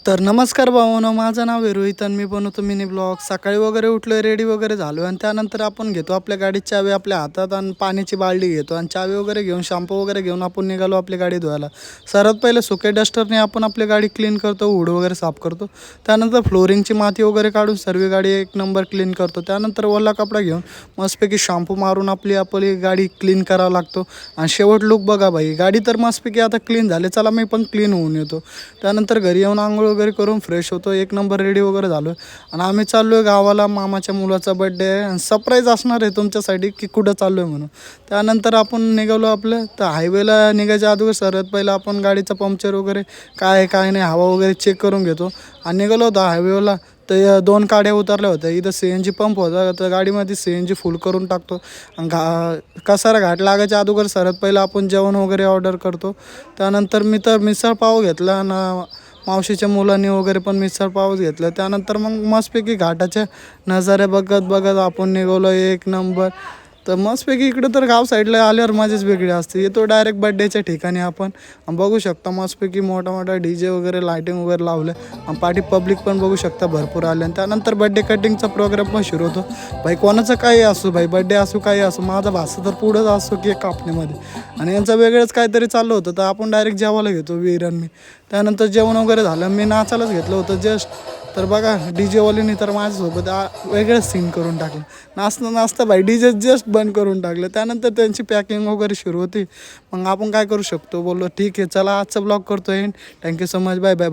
तर नमस्कार भावांनो, माझं नाव आहे रोहित आणि मी बनवतो मिनी ब्लॉग. सकाळी वगैरे उठलो, रेडी वगैरे झालो आणि त्यानंतर आपण घेतो आपल्या गाडीची चावी आपल्या हातात आणि पाण्याची बालडी घेतो आणि चावी वगैरे घेऊन शॅम्पू वगैरे घेऊन आपण निघालो आपली गाडी धुवायला. सर्वात पहिले सुके डस्टरने आपण आपली गाडी क्लीन करतो, हुड वगैरे साफ करतो. त्यानंतर फ्लोरिंगची माती वगैरे काढून सर्व गाडी एक नंबर क्लीन करतो. त्यानंतर ओला कपडा घेऊन मस्तपैकी शॅम्पू मारून आपली गाडी क्लीन करावं लागतो. आणि शेवट लुक बघा भाई, गाडी तर मस्तपैकी आता क्लीन झाली. चला मी पण क्लीन होऊन येतो. त्यानंतर घरी येऊन आंघोळ वगैरे करून फ्रेश होतो, एक नंबर रेडी वगैरे झालो आणि आम्ही चाललो आहे गावाला. मामाच्या मुलाचा बड्डे आहे आणि सरप्राईज असणार आहे तुमच्यासाठी की कुठं चाललो आहे म्हणून. त्यानंतर आपण निघालो आपलं. तर हायवेला निघायच्या अगोदर सर्वात पहिलं आपण गाडीचं पंक्चर वगैरे काय आहे काय नाही हवा वगैरे चेक करून घेतो आणि निघालो होतो हायवेला. तर 2 गाड्या उतरल्या होत्या. इथं CNG पंप होता, तर गाडीमध्ये CNG फुल करून टाकतो आणि कसारा घाट लागायच्या अगोदर सर्वात पहिलं आपण जेवण वगैरे ऑर्डर करतो. त्यानंतर मी तर मिसळ पाव घेतला आणि मावशीच्या मुलांनी वगैरे पण मिसळ पावच घेतलं. त्यानंतर मग मस्तपैकी घाटाचे नजारे बघत बघत आपण निघालो एक नंबर. तर मस्तपैकी इकडं तर गाव साईडला आल्यावर मजाच वेगळी असते. येतो डायरेक्ट बड्डेच्या ठिकाणी आपण बघू शकता मस्तपैकी मोठा मोठा DJ वगैरे लायटिंग वगैरे लावलं आणि पाठी पब्लिक पण बघू शकता भरपूर आले. आणि त्यानंतर बड्डे कटिंगचा प्रोग्राम पण सुरू होतो. भाई कोणाचं काही असो, भाई बड्डे असो काही असो, माझा भाषा तर पुढंच असतो केक कापण्यामध्ये आणि यांचं वेगळंच काहीतरी चाललं होतं. तर आपण डायरेक्ट जेवायला घेतो वीर आणि मी. त्यानंतर जेवण वगैरे झालं, मी नाचायलाच घेतलं होतं जस्ट. तर बघा DJ वाल्यांनी तर माझ्यासोबत वेगळंच सीन करून टाकलं. नाचता भाई DJ जस्ट बंद करून टाकलं. त्यानंतर त्यांची पॅकिंग वगैरे सुरू होती. मग आपण काय करू शकतो, बोललो ठीक आहे चला आजचा ब्लॉग करतो end. Thank you so much, bye bye.